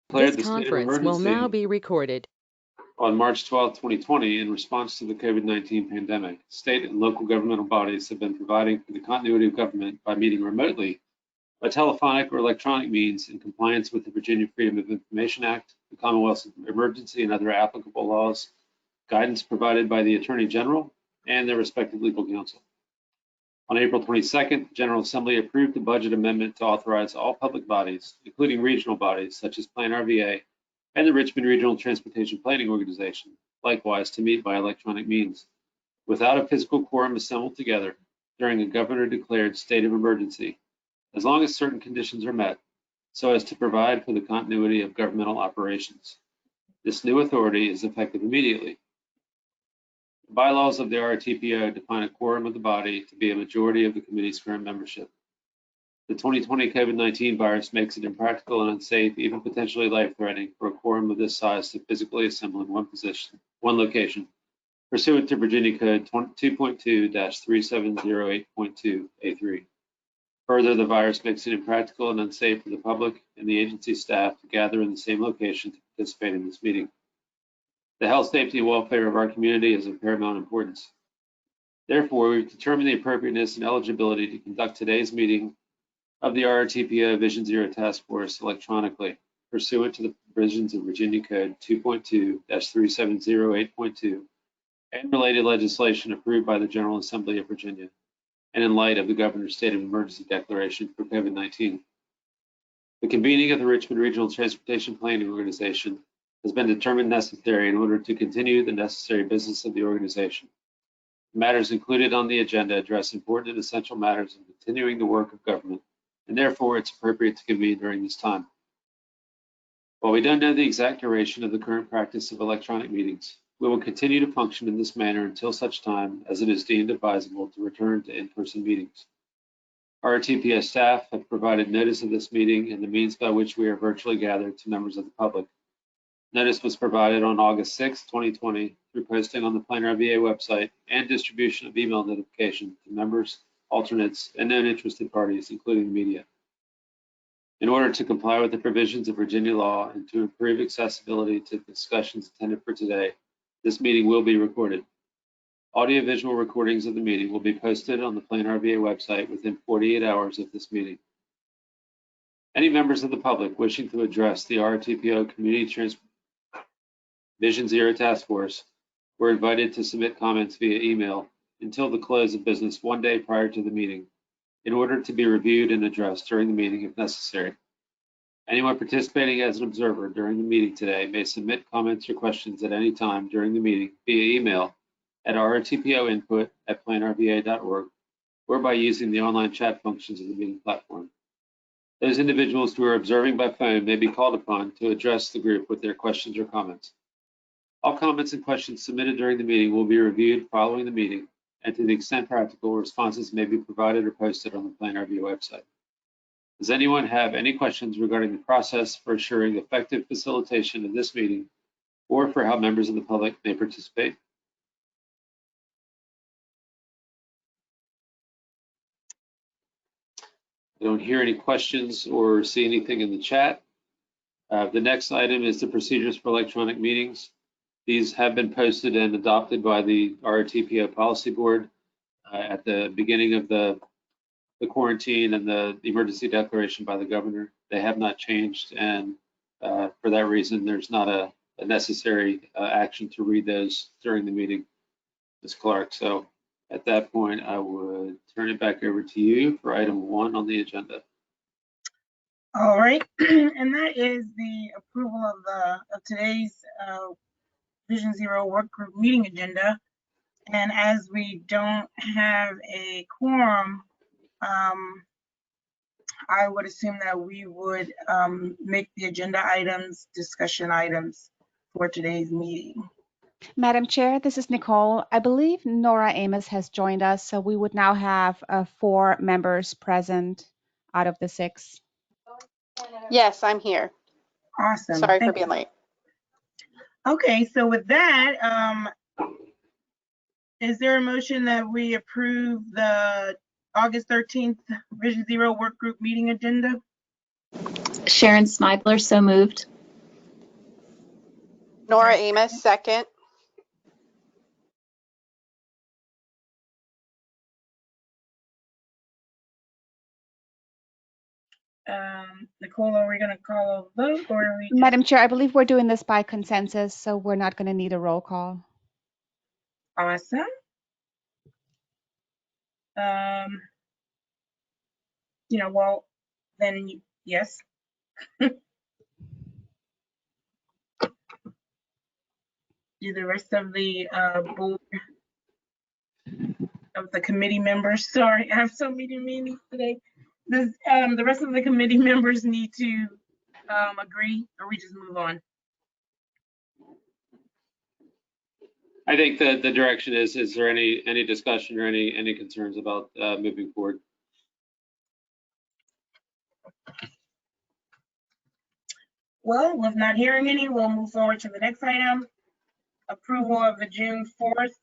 declared This the state of conference will now emergency be recorded. on March 12, 2020, in response to the COVID-19 pandemic. State and local governmental bodies have been providing for the continuity of government by meeting remotely by telephonic or electronic means in compliance with the Virginia Freedom of Information Act, the Commonwealth's emergency and other applicable laws, guidance provided by the Attorney General and their respective legal counsel. On April 22nd, the General Assembly approved the budget amendment to authorize all public bodies, including regional bodies such as Plan RVA and the Richmond Regional Transportation Planning Organization, likewise to meet by electronic means, without a physical quorum assembled together during a governor-declared state of emergency, as long as certain conditions are met, so as to provide for the continuity of governmental operations. This new authority is effective immediately. The bylaws of the RRTPO define a quorum of the body to be a majority of the committee's current membership. The 2020 COVID-19 virus makes it impractical and unsafe, even potentially life-threatening, for a quorum of this size to physically assemble in one location, pursuant to Virginia Code 2.2-3708.2 A3. Further, the virus makes it impractical and unsafe for the public and the agency staff to gather in the same location to participate in this meeting. The health, safety, and welfare of our community is of paramount importance. Therefore, we've determined the appropriateness and eligibility to conduct today's meeting of the RRTPO Vision Zero Task Force electronically, pursuant to the provisions of Virginia Code 2.2-3708.2 and related legislation approved by the General Assembly of Virginia, and in light of the Governor's State of Emergency Declaration for COVID-19. The convening of the Richmond Regional Transportation Planning Organization has been determined necessary in order to continue the necessary business of the organization. The matters included on the agenda address important and essential matters in continuing the work of government, and therefore it's appropriate to convene during this time. While we don't know the exact duration of the current practice of electronic meetings, we will continue to function in this manner until such time as it is deemed advisable to return to in-person meetings. RRTPO staff have provided notice of this meeting and the means by which we are virtually gathered to members of the public. Notice was provided on August 6, 2020, through posting on the Plan RVA website and distribution of email notification to members, alternates, and known interested parties, including the media. In order to comply with the provisions of Virginia law and to improve accessibility to discussions attended for today, this meeting will be recorded. Audio-visual recordings of the meeting will be posted on the Plan RVA website within 48 hours of this meeting. Any members of the public wishing to address the RRTPO Community Vision Zero Task Force were invited to submit comments via email until the close of business one day prior to the meeting, in order to be reviewed and addressed during the meeting if necessary. Anyone participating as an observer during the meeting today may submit comments or questions at any time during the meeting via email at rrtpoinput@planrva.org or by using the online chat functions of the meeting platform. Those individuals who are observing by phone may be called upon to address the group with their questions or comments. All comments and questions submitted during the meeting will be reviewed following the meeting, and to the extent practical, responses may be provided or posted on the Plan RVA website. Does anyone have any questions regarding the process for assuring effective facilitation of this meeting or for how members of the public may participate? I don't hear any questions or see anything in the chat. The next item is the procedures for electronic meetings. These have been posted and adopted by the RRTPO Policy Board at the beginning of the quarantine and the emergency declaration by the governor. They have not changed, and for that reason, there's not a necessary action to read those during the meeting, Ms. Clark. So at that point, I would turn it back over to you for item 1 on the agenda. All right, and that is the approval of today's Vision Zero work group meeting agenda. And as we don't have a quorum, I would assume that we would make the agenda items discussion items for today's meeting. Madam Chair, this is Nicole. I believe Nora Amos has joined us, so we would now have 4 members present out of the 6. Yes, I'm here. Awesome. Sorry for being late. Okay, so with that, is there a motion that we approve the August 13th Vision Zero work group meeting agenda? Sharon Snidler, so moved. Nora Amos, second. Nicole, are we gonna call a vote or are we just? Madam Chair, I believe we're doing this by consensus, so we're not going to need a roll call. Awesome. Well, then yes. Do the rest of the board of the committee members, sorry, I have so many meetings today. Does the rest of the committee members need to agree or we just move on? I think the direction is there any discussion or any concerns about moving forward? Well, with not hearing any, we'll move forward to the next item. Approval of the June 4th,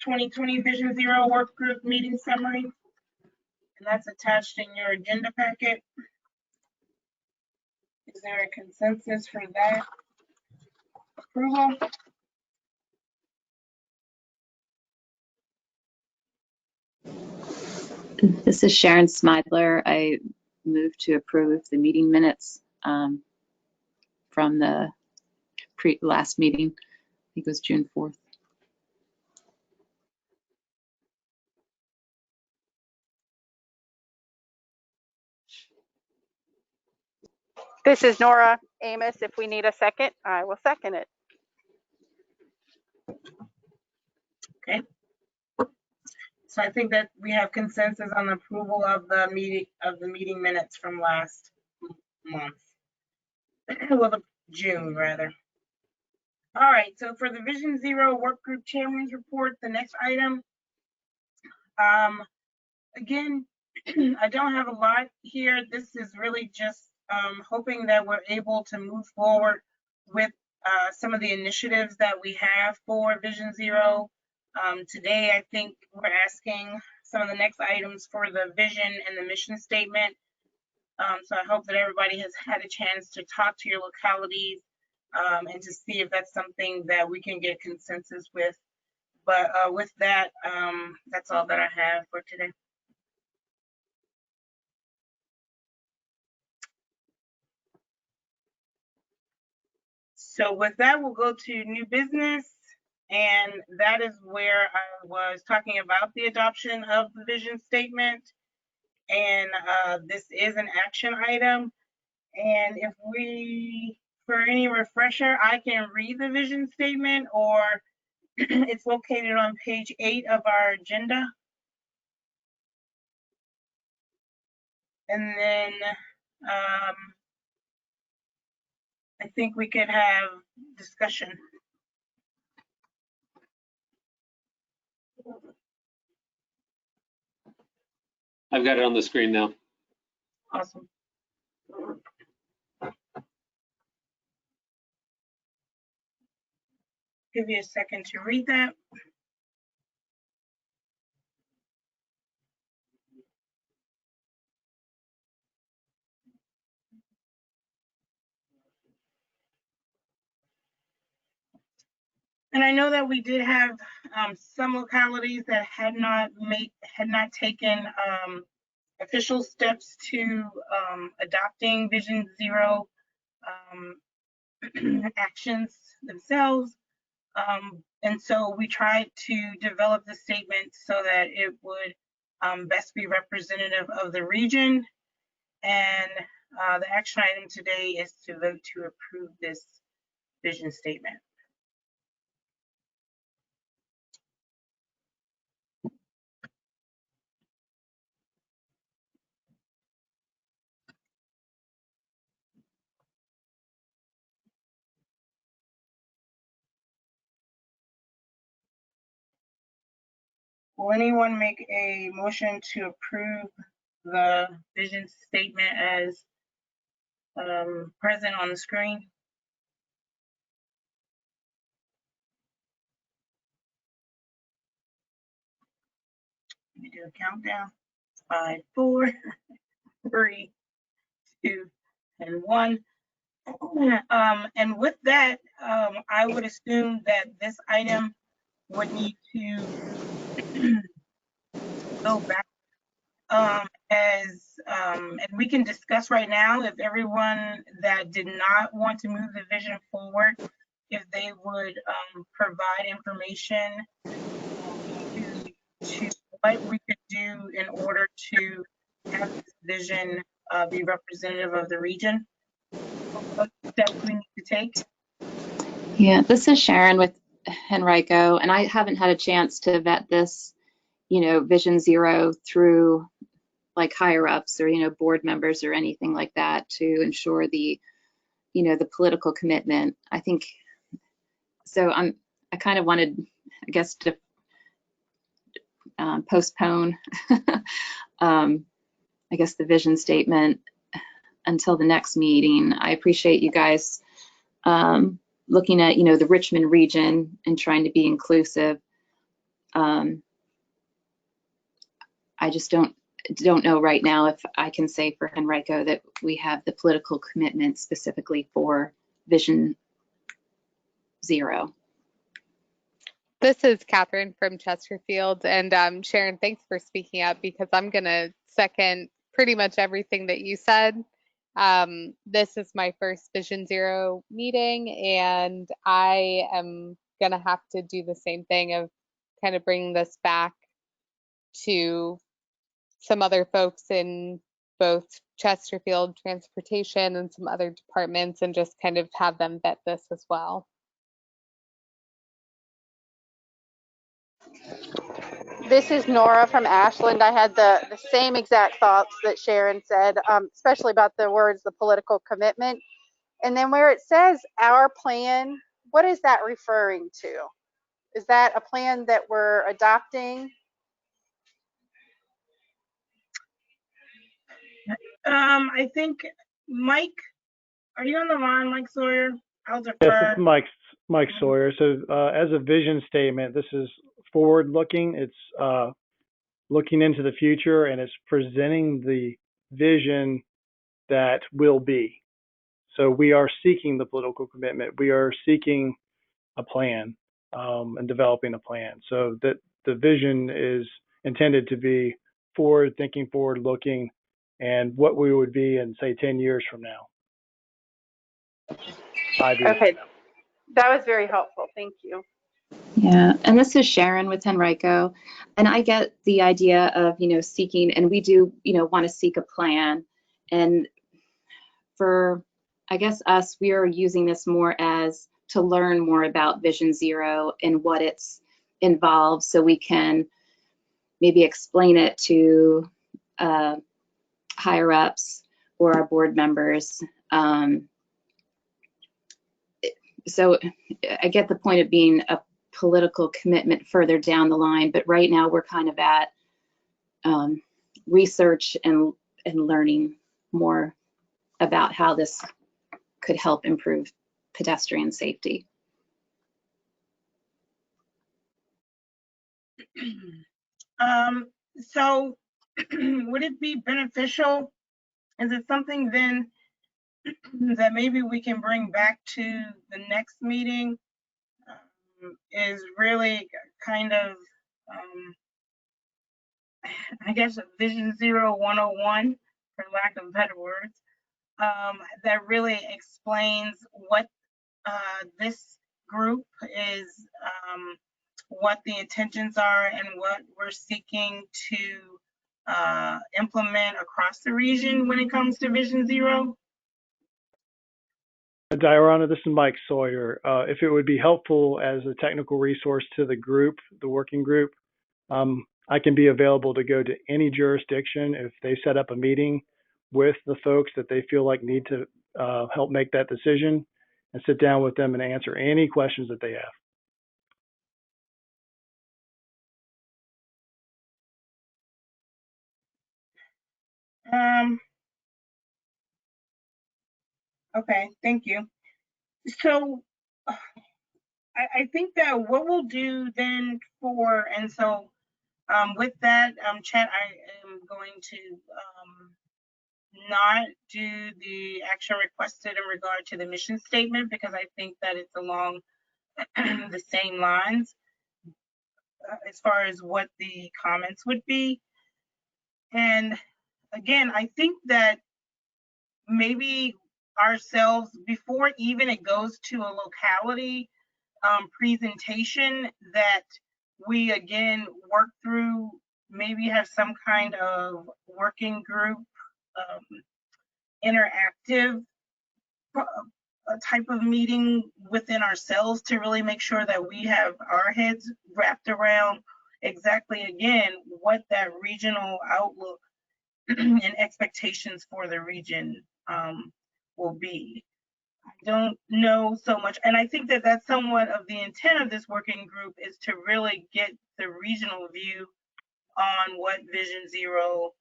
2020 Vision Zero Work Group Meeting Summary. And that's attached in your agenda packet. Is there a consensus for that approval? This is Sharon Smidler. I move to approve the meeting minutes from the last meeting. I think it was June 4th. This is Nora Amos. If we need a second, I will second it. Okay. So I think that we have consensus on the approval of the meeting minutes from last month. Well, June rather. All right, so for the Vision Zero Work Group Chairman's Report, the next item. Again, I don't have a lot here. This is really just hoping that we're able to move forward with some of the initiatives that we have for Vision Zero. Today, I think we're asking some of the next items for the vision and the mission statement. So I hope that everybody has had a chance to talk to your localities and to see if that's something that we can get consensus with. But with that, that's all that I have for today. So with that, we'll go to new business. And that is where I was talking about the adoption of the vision statement. And this is an action item. And if we, for any refresher, I can read the vision statement, or it's located on page 8 of our agenda. And then I think we could have discussion. I've got it on the screen now. Awesome. Give you a second to read that. And I know that we did have some localities that had not taken official steps to adopting Vision Zero actions themselves. And so we tried to develop the statement so that it would best be representative of the region. And the action item today is to vote to approve this vision statement. Will anyone make a motion to approve the vision statement as present on the screen? Let me do a countdown. 5, 4, 3, 2, and 1. And with that, I would assume that this item would need to go back and we can discuss right now if everyone that did not want to move the vision forward, if they would provide information to what we could do in order to have this vision be representative of the region. What steps we need to take? Yeah, this is Sharon with Henrico, and I haven't had a chance to vet this, Vision Zero through like higher ups or, board members or anything like that to ensure the, the political commitment. I think, so I kind of wanted, I guess, to postpone, I guess, the vision statement until the next meeting. I appreciate you guys looking at, the Richmond region and trying to be inclusive. I just don't know right now if I can say for Henrico that we have the political commitment specifically for Vision Zero. This is Catherine from Chesterfield, and Sharon, thanks for speaking up because I'm going to second pretty much everything that you said. This is my first Vision Zero meeting, and I am going to have to do the same thing of kind of bringing this back to some other folks in both Chesterfield Transportation and some other departments and just kind of have them vet this as well. This is Nora from Ashland. I had the same exact thoughts that Sharon said, especially about the words, the political commitment. And then where it says our plan, what is that referring to? Is that a plan that we're adopting? I think, Mike, are you on the line, Mike Sawyer? I'll Yes, defer. it's Mike Sawyer. So as a vision statement, this is forward looking. It's looking into the future, and it's presenting the vision that will be. So we are seeking the political commitment. We are seeking a plan and developing a plan. So that the vision is intended to be forward thinking, forward looking, and what we would be in, say, 10 years from now. 5 years Okay, from now. that was very helpful. Thank you. Yeah, and this is Sharon with Henrico, and I get the idea of, seeking, and we do, want to seek a plan. And for, I guess, us, we are using this more as to learn more about Vision Zero and what it's involved so we can maybe explain it to higher ups or our board members. So I get the point of being a political commitment further down the line, but right now we're kind of at research and learning more about how this could help improve pedestrian safety. So would it be beneficial? Is it something then that maybe we can bring back to the next meeting? Is really kind of, I guess, Vision Zero 101, for lack of better words, that really explains what this group is, what the intentions are, and what we're seeking to implement across the region when it comes to Vision Zero? Diana, this is Mike Sawyer. If it would be helpful as a technical resource to the group, the working group, I can be available to go to any jurisdiction if they set up a meeting with the folks that they feel like need to help make that decision, and sit down with them and answer any questions that they have. Okay, thank you. So I think that what we'll do then and so with that, chat, I am going to not do the action requested in regard to the mission statement because I think that it's along the same lines as far as what the comments would be. And again, I think that maybe ourselves, before even it goes to a locality presentation, that we again work through, maybe have some kind of working group, interactive a type of meeting within ourselves to really make sure that we have our heads wrapped around exactly, again, what that regional outlook and expectations for the region will be. I don't know so much, and I think that that's somewhat of the intent of this working group, is to really get the regional view on what Vision Zero,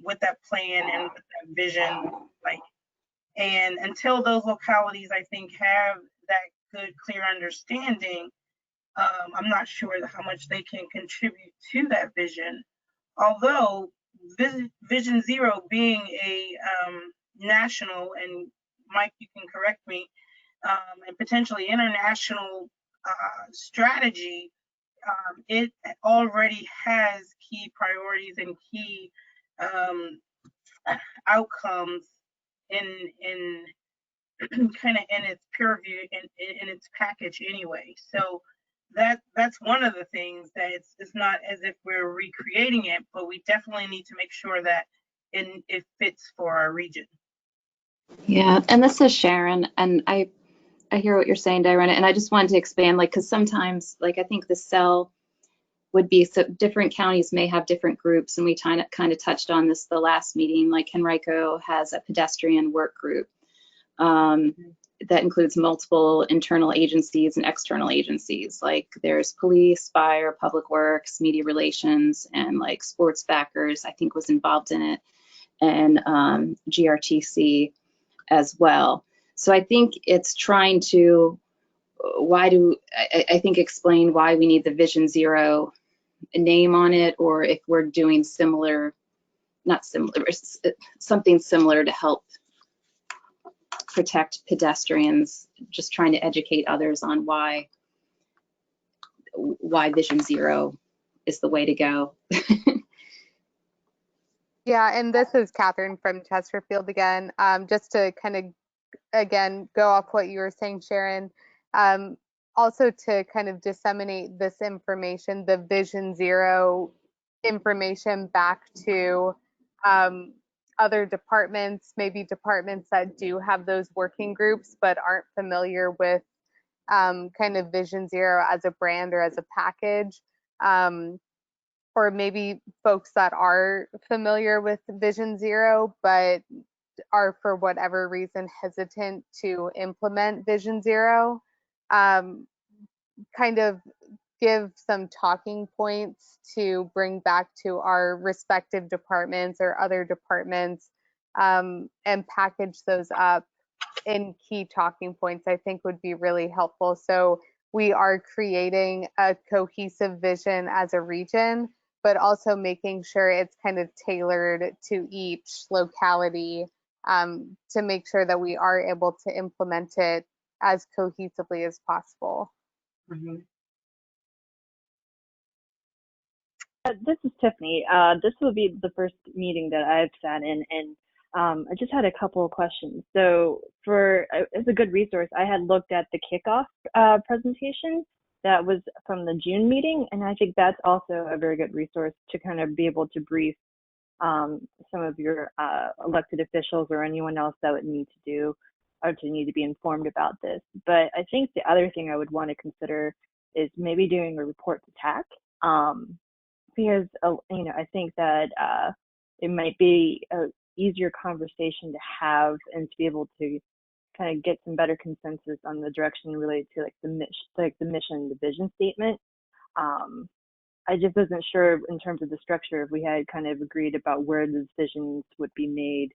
what that plan and what that vision like. And until those localities, I think, have that good, clear understanding, I'm not sure how much they can contribute to that vision. Although Vision Zero being a national, and Mike, you can correct me, and potentially international strategy, it already has key priorities and key outcomes in kind of in its purview, in its package anyway. So that's one of the things that it's not as if we're recreating it, but we definitely need to make sure that it fits for our region. Yeah, and this is Sharon, and I hear what you're saying, Diana, and I just wanted to expand, like, because sometimes, like, I think the cell would be, so different counties may have different groups, and we kind of touched on this the last meeting. Like Henrico has a pedestrian work group that includes multiple internal agencies and external agencies. Like there's police, fire, public works, media relations, and like sports backers, I think, was involved in it, and GRTC as well. So I think it's trying to, I think explain why we need the Vision Zero name on it, or if we're doing similar, not similar, something similar to help protect pedestrians, just trying to educate others on why Vision Zero is the way to go. Yeah, and this is Catherine from Chesterfield again. Just to kind of, again, go off what you were saying, Sharon, also to kind of disseminate this information, the Vision Zero information, back to other departments, maybe departments that do have those working groups but aren't familiar with kind of Vision Zero as a brand or as a package. Or maybe folks that are familiar with Vision Zero, but are for whatever reason hesitant to implement Vision Zero. Kind of give some talking points to bring back to our respective departments or other departments, and package those up in key talking points, I think would be really helpful. So we are creating a cohesive vision as a region, but also making sure it's kind of tailored to each locality, to make sure that we are able to implement it as cohesively as possible. Mm-hmm. This is Tiffany. This will be the first meeting that I've sat in, and I just had a couple of questions. So as a good resource, I had looked at the kickoff presentation that was from the June meeting, and I think that's also a very good resource to kind of be able to brief some of your elected officials or anyone else that would need to do or to need to be informed about this. But I think the other thing I would want to consider is maybe doing a report to TAC. Because I think that it might be an easier conversation to have and to be able to kind of get some better consensus on the direction related to the mission, the vision statement. I just wasn't sure in terms of the structure if we had kind of agreed about where the decisions would be made,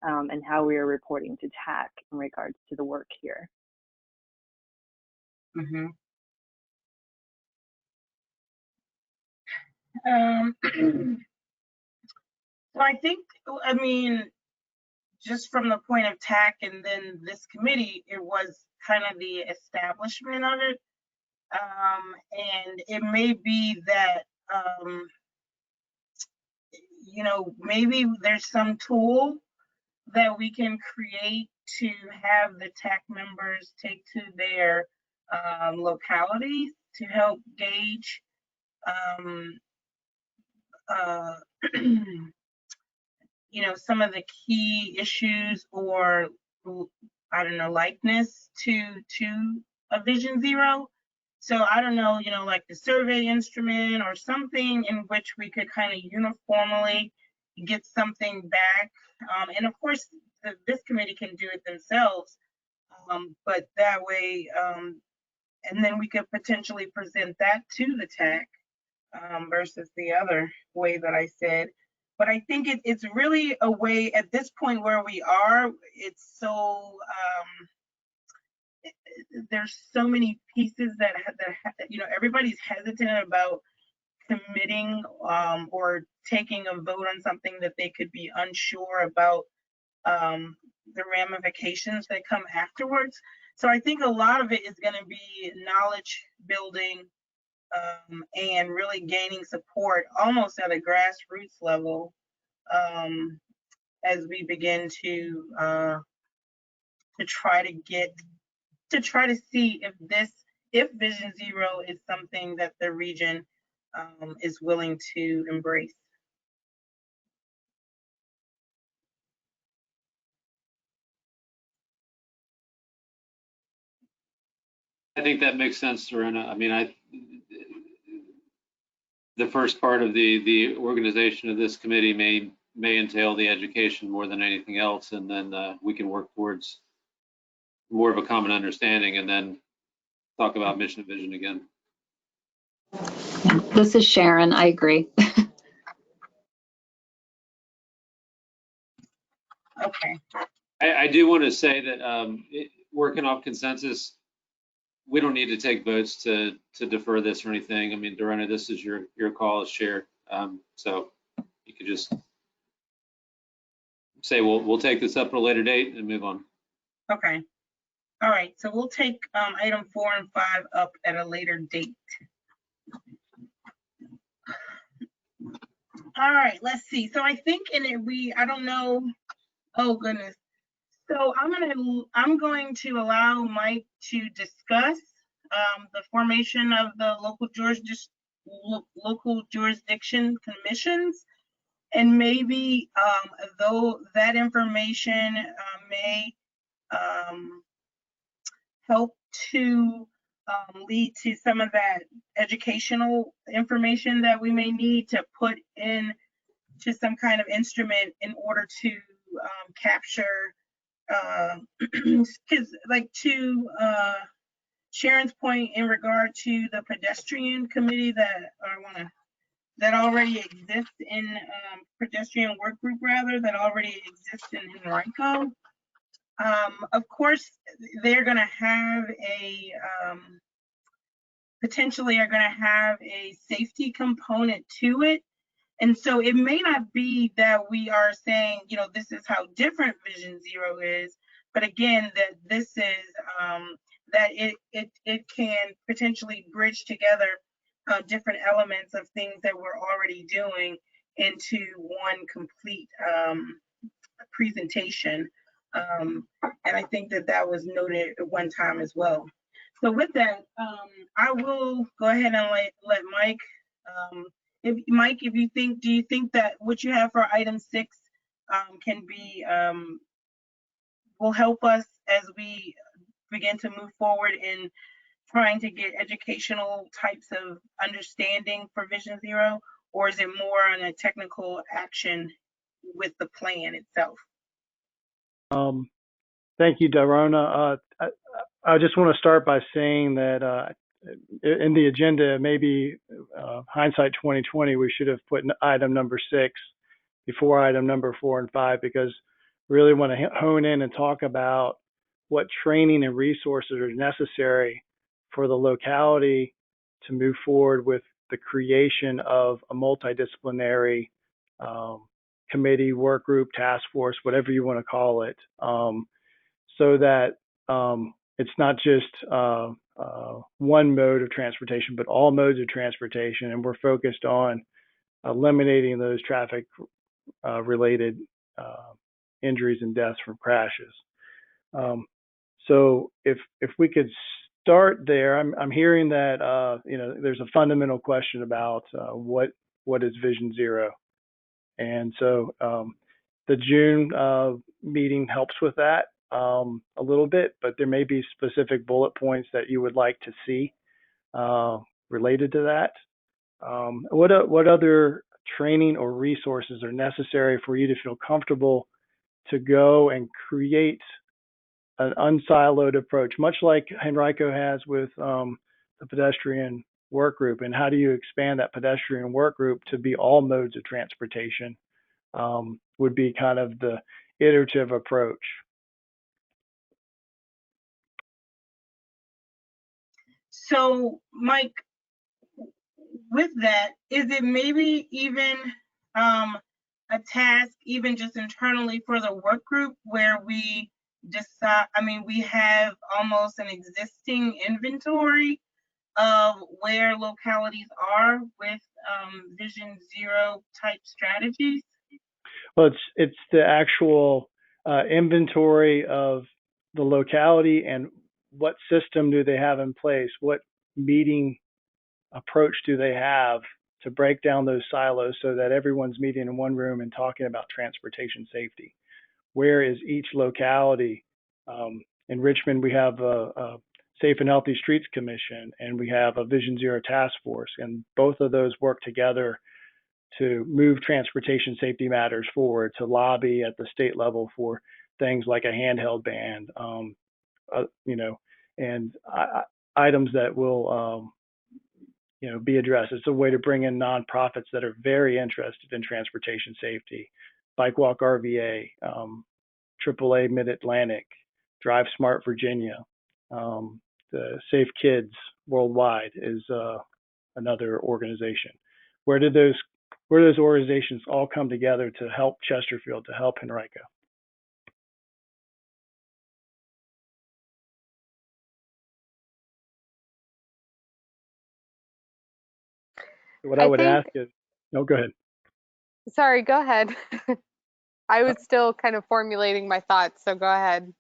and how we are reporting to TAC in regards to the work here. Mm-hmm. So I think, just from the point of TAC and then this committee, it was kind of the establishment of it. And it may be that, you know, maybe there's some tool that we can create to have the TAC members take to their localities to help gauge you know, some of the key issues or, I don't know, likeness to a Vision Zero. So I don't know, you know, like the survey instrument or something in which we could kind of uniformly get something back. And of course, this committee can do it themselves, but that way, and then we could potentially present that to the TAC versus the other way that I said. But I think it's really a way at this point where we are, it's so, there's so many pieces that you know, everybody's hesitant about committing or taking a vote on something that they could be unsure about the ramifications that come afterwards. So I think a lot of it is going to be knowledge building and really gaining support almost at a grassroots level as we begin to try to see if Vision Zero is something that the region is willing to embrace. I think that makes sense, Serena. I mean, the first part of the organization of this committee may entail the education more than anything else, and then we can work towards more of a common understanding and then talk about mission and vision again. Yeah, this is Sharon. I agree. Okay. I do want to say that working off consensus, we don't need to take votes to defer this or anything. I mean, Dorena, this is your call as chair. So you could just say, we'll take this up at a later date and move on. Okay. All right. So we'll take item 4 and 5 up at a later date. All right. Let's see. So I think I don't know. Oh goodness. So I'm going to allow Mike to discuss the formation of the local jurisdiction commissions, and maybe though that information may help to lead to some of that educational information that we may need to put in to some kind of instrument in order to capture because like to Sharon's point in regard to the pedestrian committee that already exists in pedestrian work group that already exists in Henrico. Of course, they're going to have potentially are going to have a safety component to it. And so it may not be that we are saying, you know, this is how different Vision Zero is, but again, that this is that it can potentially bridge together different elements of things that we're already doing into one complete presentation. And I think that was noted at one time as well. So with that, I will go ahead and let Mike. Mike, do you think that what you have for item 6 can be will help us as we begin to move forward in trying to get educational types of understanding for Vision Zero, or is it more on a technical action with the plan itself? Thank you, Dorona. I just want to start by saying that in the agenda, maybe hindsight 2020, we should have put item number 6 before item number 4 and 5, because we really want to hone in and talk about what training and resources are necessary for the locality to move forward with the creation of a multidisciplinary committee, work group, task force, whatever you want to call it, so that it's not just one mode of transportation, but all modes of transportation, and we're focused on eliminating those traffic related injuries and deaths from crashes. So if we could start there, I'm hearing that there's a fundamental question about what is Vision Zero, and so the June meeting helps with that a little bit, but there may be specific bullet points that you would like to see related to that. What other training or resources are necessary for you to feel comfortable to go and create an unsiloed approach, much like Henrico has with the pedestrian work group? And how do you expand that pedestrian work group to be all modes of transportation? Would be kind of the iterative approach. So, Mike, with that, is it maybe even a task, even just internally for the work group, where we decide, we have almost an existing inventory of where localities are with Vision Zero type strategies? Well, it's the actual inventory of the locality and what system do they have in place, what meeting approach do they have to break down those silos so that everyone's meeting in one room and talking about transportation safety. Where is each locality? In Richmond, we have a Safe and Healthy Streets Commission, and we have a Vision Zero Task Force, and both of those work together to move transportation safety matters forward, to lobby at the state level for things like a handheld ban, and items that will be addressed. It's a way to bring in nonprofits that are very interested in transportation safety. Bike Walk RVA, AAA Mid-Atlantic, Drive Smart Virginia, the Safe Kids Worldwide is another organization. Where do those organizations all come together to help Chesterfield, to help Henrico? What I would ask is, no, go ahead. Sorry, go ahead. I was still kind of formulating my thoughts, so go ahead.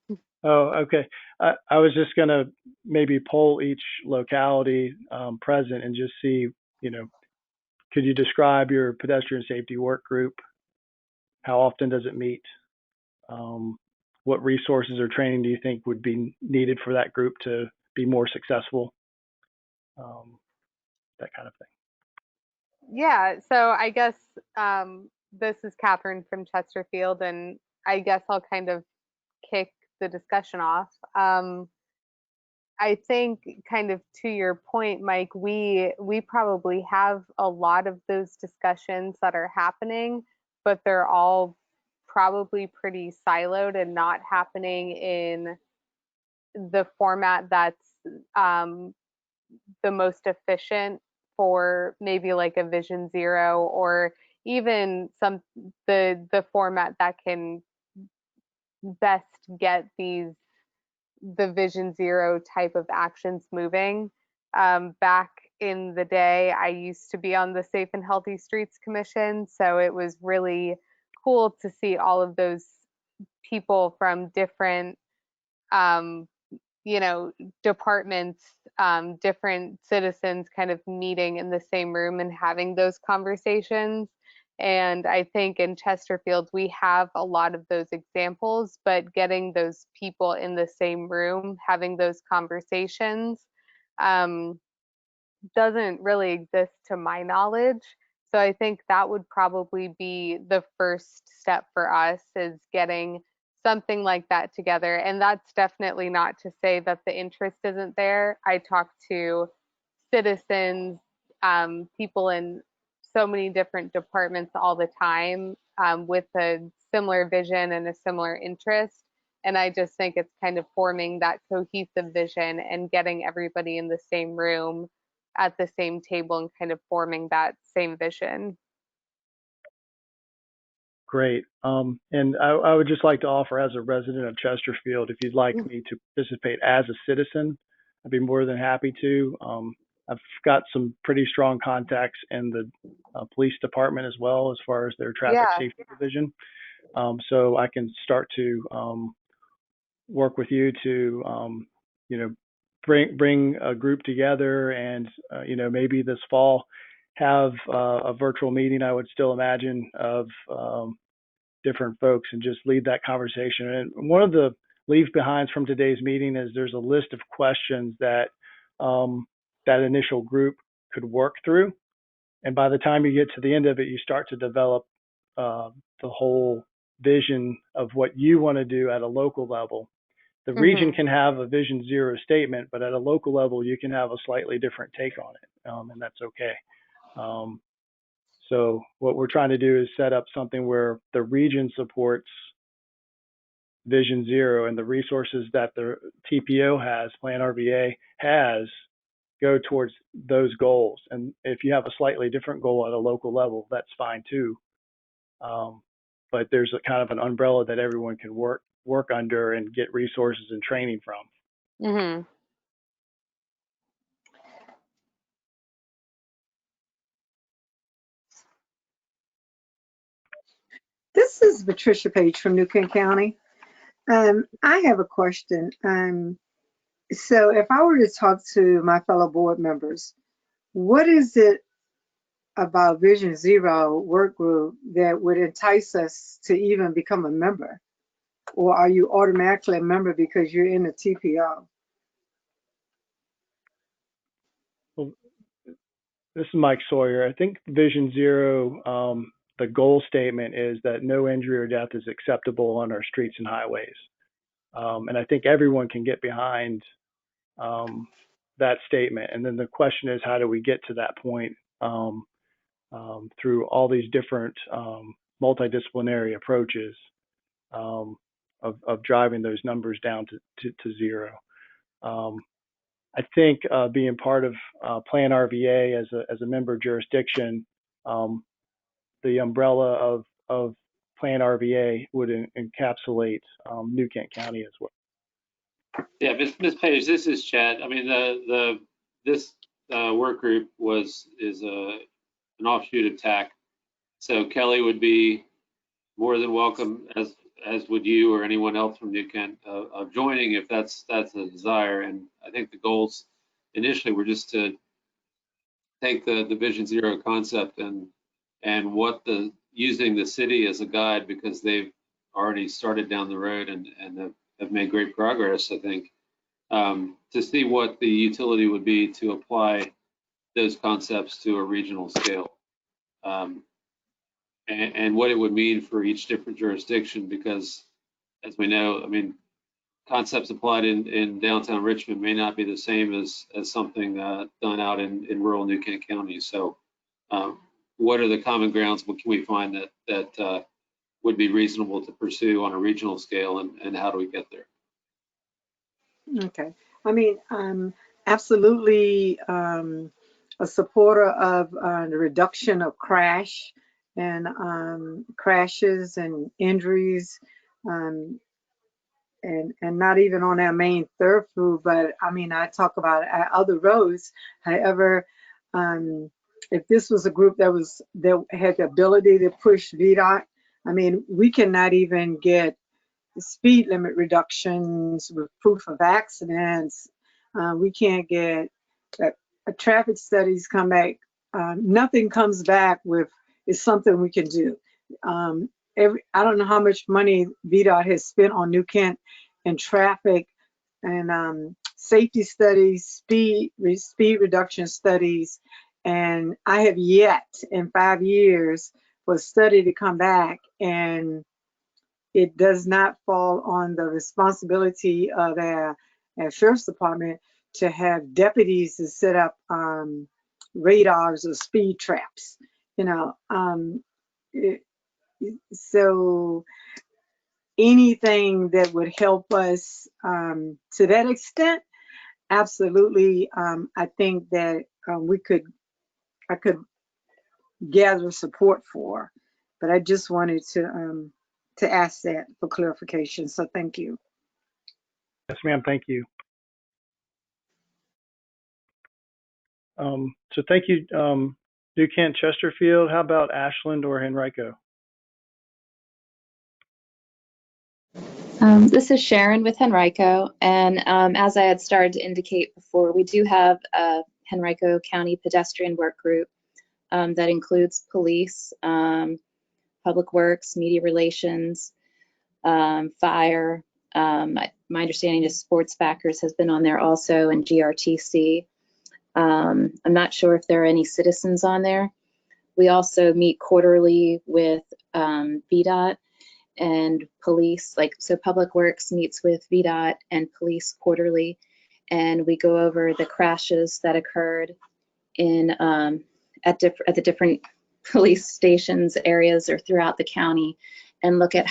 Oh, okay. I was just going to maybe poll each locality present and just see, could you describe your pedestrian safety work group? How often does it meet? What resources or training do you think would be needed for that group to be more successful? That kind of thing. Yeah, so I guess this is Catherine from Chesterfield, and I guess I'll kind of kick the discussion off. I think, kind of to your point, Mike, we probably have a lot of those discussions that are happening, but they're all probably pretty siloed and not happening in the format that's the most efficient for maybe like a Vision Zero, or even the format that can best get the Vision Zero type of actions moving. Back in the day, I used to be on the Safe and Healthy Streets Commission, so it was really cool to see all of those people from different departments, different citizens kind of meeting in the same room and having those conversations. And I think in Chesterfield, we have a lot of those examples, but getting those people in the same room, having those conversations, doesn't really exist to my knowledge. So I think that would probably be the first step for us, is getting something like that together. And that's definitely not to say that the interest isn't there. I talk to citizens, people in so many different departments all the time, with a similar vision and a similar interest. And I just think it's kind of forming that cohesive vision and getting everybody in the same room at the same table and kind of forming that same vision. Great. And I would just like to offer, as a resident of Chesterfield, if you'd like me to participate as a citizen, I'd be more than happy to. I've got some pretty strong contacts in the police department as well, as far as their traffic Yeah. safety division. So I can start to work with you to, you know, bring a group together, and maybe this fall have a virtual meeting. I would still imagine, of different folks, and just lead that conversation. And one of the leave behinds from today's meeting is there's a list of questions that that initial group could work through. And by the time you get to the end of it, you start to develop the whole vision of what you want to do at a local level. The region can have a Vision Zero statement, but at a local level, you can have a slightly different take on it, and that's okay. So what we're trying to do is set up something where the region supports Vision Zero, and the resources that the TPO has, Plan RVA has, go towards those goals. And if you have a slightly different goal at a local level, that's fine too. But there's a kind of an umbrella that everyone can work under and get resources and training from. Mm-hmm. This is Patricia Page from New Kent County. I have a question. So if I were to talk to my fellow board members, what is it about Vision Zero work group that would entice us to even become a member? Or are you automatically a member because you're in the TPO? Well, this is Mike Sawyer. I think Vision Zero, the goal statement is that no injury or death is acceptable on our streets and highways. And I think everyone can get behind that statement. And then the question is, how do we get to that point through all these different multidisciplinary approaches of driving those numbers down to zero. I think being part of Plan RVA as a member jurisdiction, the umbrella of Plan RVA would encapsulate New Kent County as well. Yeah, Ms. Page, this is Chad. I mean, this work group is an offshoot of TAC. So Kelly would be more than welcome, as would you or anyone else from New Kent, of joining if that's a desire. And I think the goals initially were just to take the Vision Zero concept and using the city as a guide, because they've already started down the road and have made great progress, I think, to see what the utility would be to apply those concepts to a regional scale. And what it would mean for each different jurisdiction, because as we know, I mean, concepts applied in downtown Richmond may not be the same as something done out in rural New Kent County. So what are the common grounds? What can we find that would be reasonable to pursue on a regional scale, and how do we get there? Okay. I mean, absolutely a supporter of the reduction of crash and crashes and injuries, and not even on our main thoroughfare, but I mean, I talk about our other roads. However, if this was a group that had the ability to push VDOT, I mean, we cannot even get speed limit reductions with proof of accidents. We can't get traffic studies come back. Nothing comes back with is something we can do. I don't know how much money VDOT has spent on New Kent and traffic and safety studies, speed reduction studies, and I have yet in 5 years for a study to come back, and it does not fall on the responsibility of our sheriff's department to have deputies to set up radars or speed traps. So anything that would help us to that extent, absolutely. I think that I could gather support for. But I just wanted to ask that for clarification. So thank you. Yes, ma'am. Thank you. So thank you, Duquesne Chesterfield. How about Ashland or Henrico? This is Sharon with Henrico, and as I had started to indicate before, we do have a Henrico County pedestrian work group that includes police, public works, media relations, fire. My understanding is sports backers has been on there also, and GRTC. I'm not sure if there are any citizens on there. We also meet quarterly with VDOT and police, so Public Works meets with VDOT and police quarterly, and we go over the crashes that occurred in at the different police stations areas or throughout the county, and look at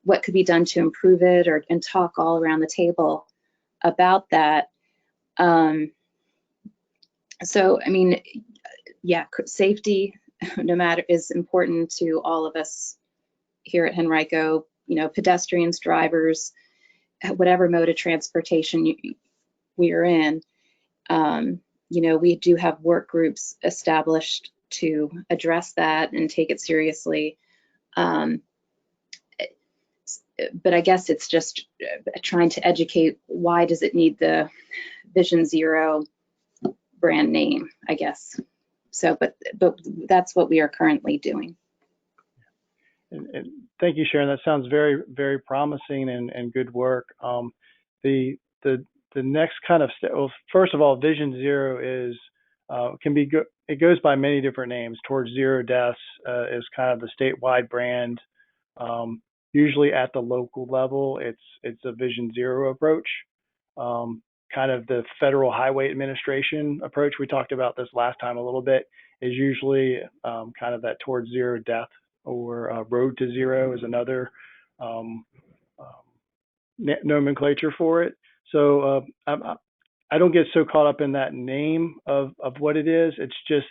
what could be done to improve it, and talk all around the table about that. So I mean, yeah, safety no matter is important to all of us here at Henrico, pedestrians, drivers, whatever mode of transportation we are in. We do have work groups established to address that and take it seriously. But I guess it's just trying to educate, why does it need the Vision Zero brand name, I guess. So, but that's what we are currently doing. And thank you, Sharon. That sounds very, very promising and good work. The next kind of step, well, first of all, Vision Zero is it goes by many different names. Towards Zero Deaths is kind of the statewide brand. Usually at the local level, it's a Vision Zero approach. Kind of the Federal Highway Administration approach, we talked about this last time a little bit, is usually kind of that towards zero death, or Road to Zero is another nomenclature for it. So I don't get so caught up in that name of what it is. It's just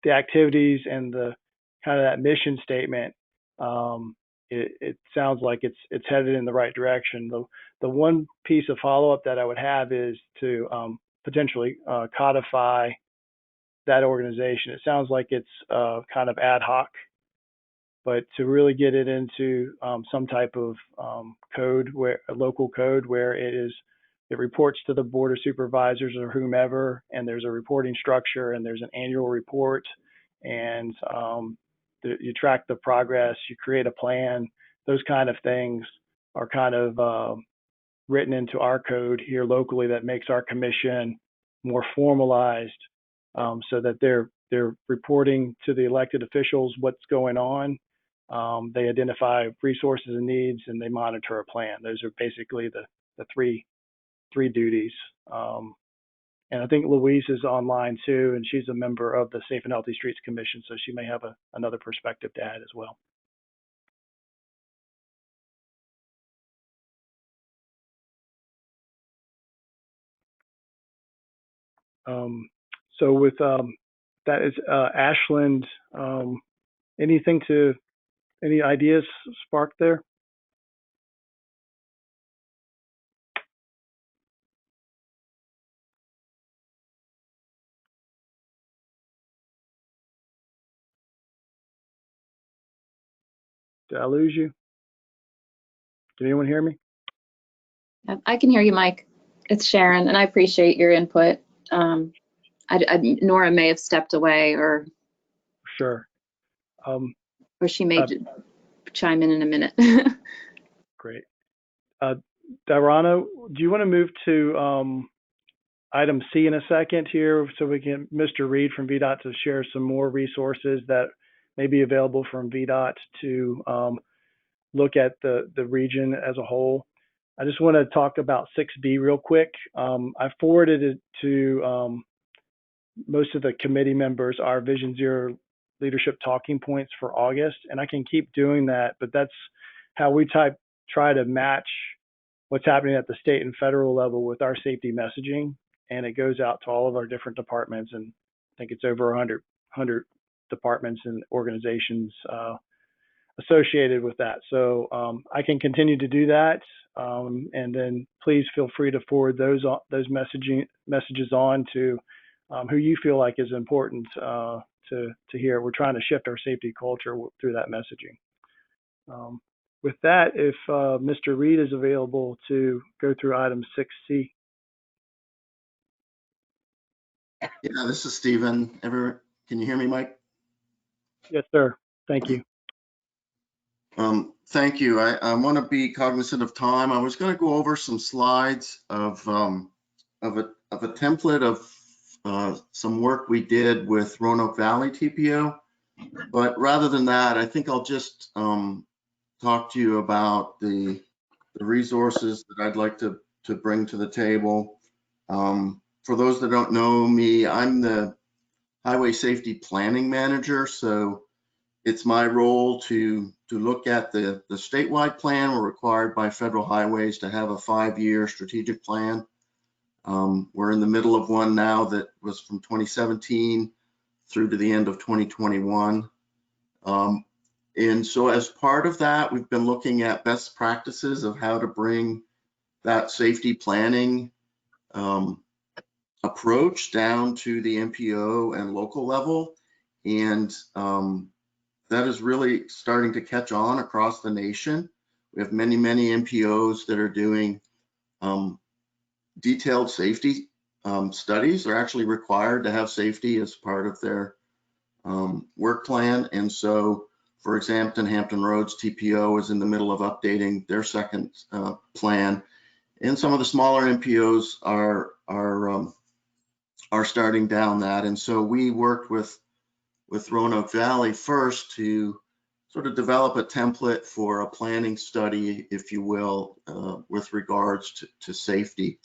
the activities and the kind of that mission statement. It sounds like it's headed in the right direction. The one piece of follow-up that I would have is to potentially codify that organization. It sounds like it's kind of ad hoc, but to really get it into some type of code, a local code where it reports to the board of supervisors or whomever, and there's a reporting structure, and there's an annual report, and you track the progress, you create a plan. Those kind of things are kind of written into our code here locally that makes our commission more formalized, so that they're reporting to the elected officials what's going on. They identify resources and needs, and they monitor a plan. Those are basically the three duties. And I think Louise is online too, and she's a member of the Safe and Healthy Streets Commission, so she may have another perspective to add as well. So with that is Ashland. Any ideas sparked there? Did I lose you? Can anyone hear me? I can hear you, Mike. It's Sharon, and I appreciate your input. Nora may have stepped away, or Sure. or she may chime in a minute. Great. Dirano, do you want to move to item C in a second here, so we can Mr. Reed from VDOT to share some more resources that may be available from VDOT to look at the region as a whole. I just want to talk about 6B real quick. I forwarded it to most of the committee members, our Vision Zero leadership talking points for August, and I can keep doing that, but that's how we try to match what's happening at the state and federal level with our safety messaging, and it goes out to all of our different departments, and I think it's over 100 departments and organizations associated with that. So I can continue to do that, and then please feel free to forward those messages on to who you feel like is important to hear. We're trying to shift our safety culture through that messaging. With that, if Mr. Reed is available to go through item 6C. Yeah, this is Stephen. Can you hear me, Mike? Yes, sir. Thank you. Thank you. I want to be cognizant of time. I was going to go over some slides of a template of some work we did with Roanoke Valley TPO, but rather than that, I think I'll just talk to you about the resources that I'd like to bring to the table. For those that don't know me, I'm the Highway Safety Planning Manager, so it's my role to look at the statewide plan. We're required by federal highways to have a 5-year strategic plan. We're in the middle of one now that was from 2017 through to the end of 2021. And so as part of that, we've been looking at best practices of how to bring that safety planning approach down to the MPO and local level. And that is really starting to catch on across the nation. We have many, many MPOs that are doing detailed safety studies. They're actually required to have safety as part of their work plan. And so, for example, Hampton Roads TPO is in the middle of updating their second plan. And some of the smaller MPOs are starting down that. And so we worked with Roanoke Valley first to sort of develop a template for a planning study, if you will, with regards to safety.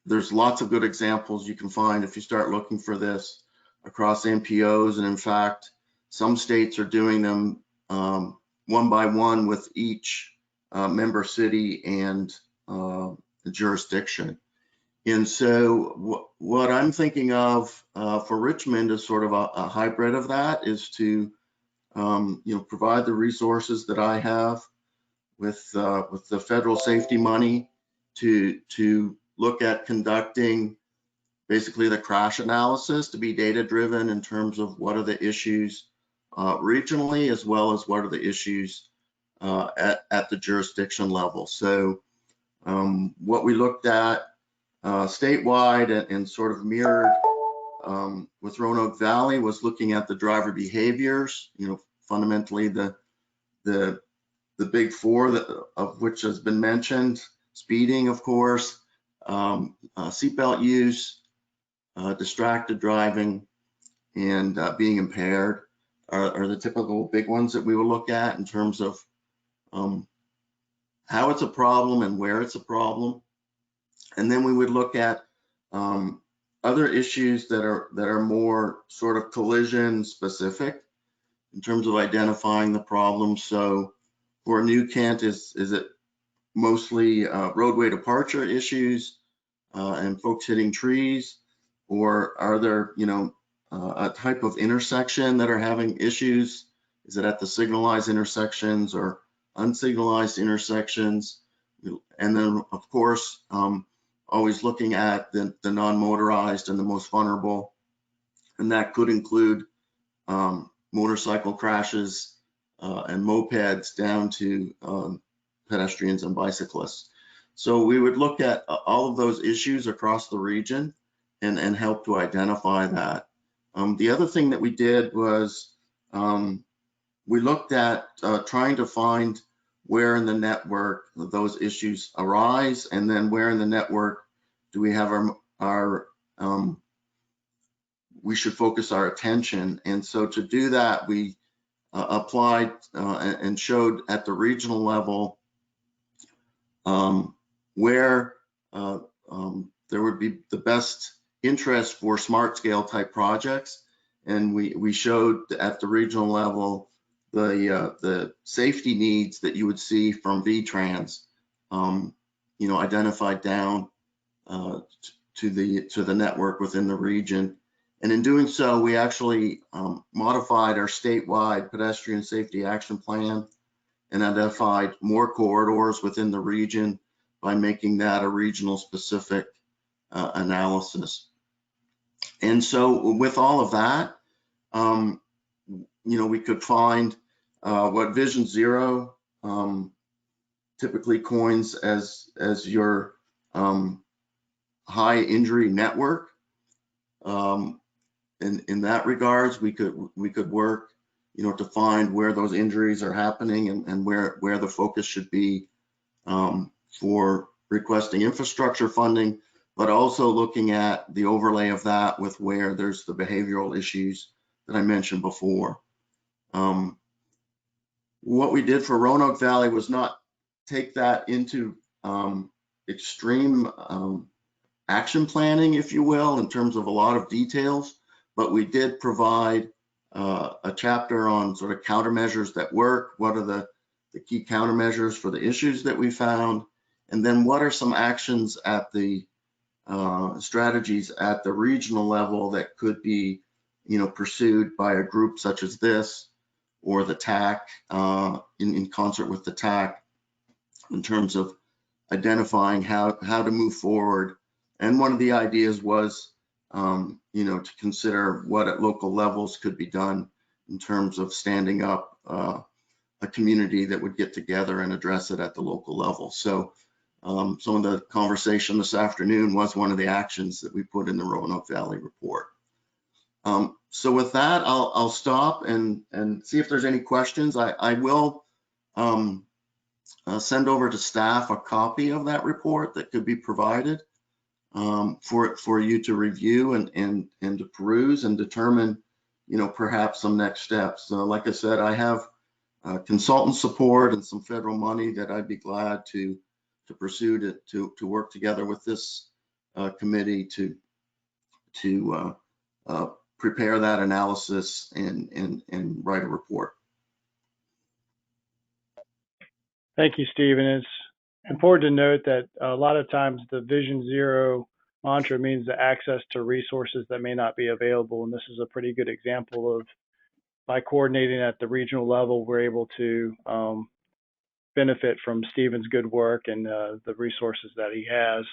There's lots of good examples you can find if you start looking for this across MPOs. And in fact, some states are doing them one by one with each member city and jurisdiction. And so what I'm thinking of for Richmond is sort of a hybrid of that, is to provide the resources that I have with the federal safety money to look at conducting basically the crash analysis, to be data driven in terms of what are the issues regionally, as well as what are the issues at the jurisdiction level. So what we looked at statewide and sort of mirrored with Roanoke Valley was looking at the driver behaviors, fundamentally the big four of which has been mentioned: speeding, of course, seatbelt use, distracted driving, and being impaired are the typical big ones that we will look at in terms of how it's a problem and where it's a problem. And then we would look at other issues that are more sort of collision specific in terms of identifying the problem. So for New Kent, is it mostly roadway departure issues and folks hitting trees, or are there a type of intersection that are having issues? Is it at the signalized intersections or unsignalized intersections? And then of course always looking at the non-motorized and the most vulnerable, and that could include motorcycle crashes and mopeds down to pedestrians and bicyclists. So we would look at all of those issues across the region and help to identify that. The other thing that we did was we looked at trying to find where in the network those issues arise, and then where in the network do we have we should focus our attention. And so to do that, we applied and showed at the regional level where there would be the best interest for smart scale type projects. And we showed at the regional level the safety needs that you would see from VTrans, identified down to the network within the region. And in doing so, we actually modified our statewide pedestrian safety action plan and identified more corridors within the region by making that a regional specific analysis. And so with all of that, we could find what Vision Zero typically coins as your high injury network. In that regards, we could work, to find where those injuries are happening and where the focus should be for requesting infrastructure funding, but also looking at the overlay of that with where there's the behavioral issues that I mentioned before. What we did for Roanoke Valley was not take that into extreme action planning, if you will, in terms of a lot of details, but we did provide a chapter on sort of countermeasures that work. What are the key countermeasures for the issues that we found? And then what are some actions at the strategies at the regional level that could be, pursued by a group such as this or the TAC in concert with the TAC in terms of identifying how to move forward. And one of the ideas was, to consider what at local levels could be done in terms of standing up a community that would get together and address it at the local level. So some of the conversation this afternoon was one of the actions that we put in the Roanoke Valley report. So with that, I'll stop and see if there's any questions. I will send over to staff a copy of that report that could be provided for you to review and to peruse and determine, perhaps some next steps. Like I said, I have consultant support and some federal money that I'd be glad to pursue to work together with this committee to prepare that analysis and write a report. Thank you, Stephen. It's important to note that a lot of times the Vision Zero mantra means the access to resources that may not be available. And this is a pretty good example of, by coordinating at the regional level, we're able to benefit from Stephen's good work and the resources that he has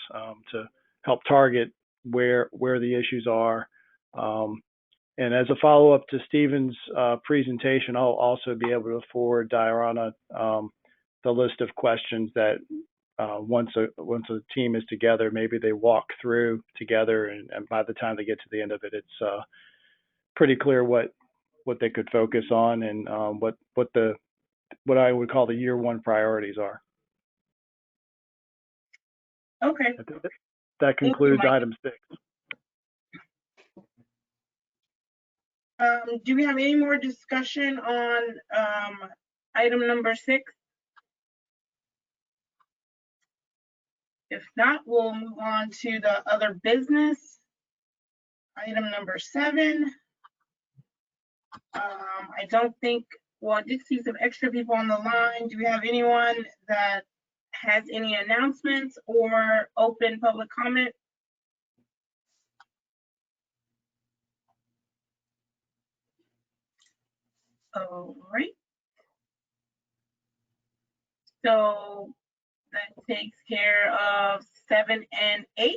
to help target where the issues are. And as a follow-up to Stephen's presentation, I'll also be able to forward Diana the list of questions that once a team is together, maybe they walk through together, and by the time they get to the end of it, it's pretty clear what they could focus on and what I would call the year one priorities are. Okay. That concludes item 6. Do we have any more discussion on item number 6? If not, we'll move on to the other business. Item number 7. I don't think, well, I did see some extra people on the line. Do we have anyone that has any announcements or open public comment? All right. So that takes care of 7 and 8.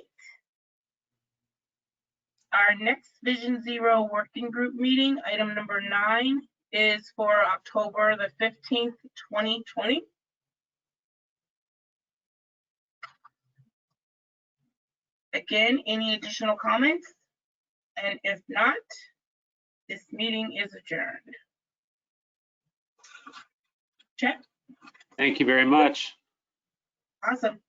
Our next Vision Zero working group meeting, item number 9, is for October the 15th, 2020. Again, any additional comments? And if not, this meeting is adjourned. Check. Thank you very much. Awesome.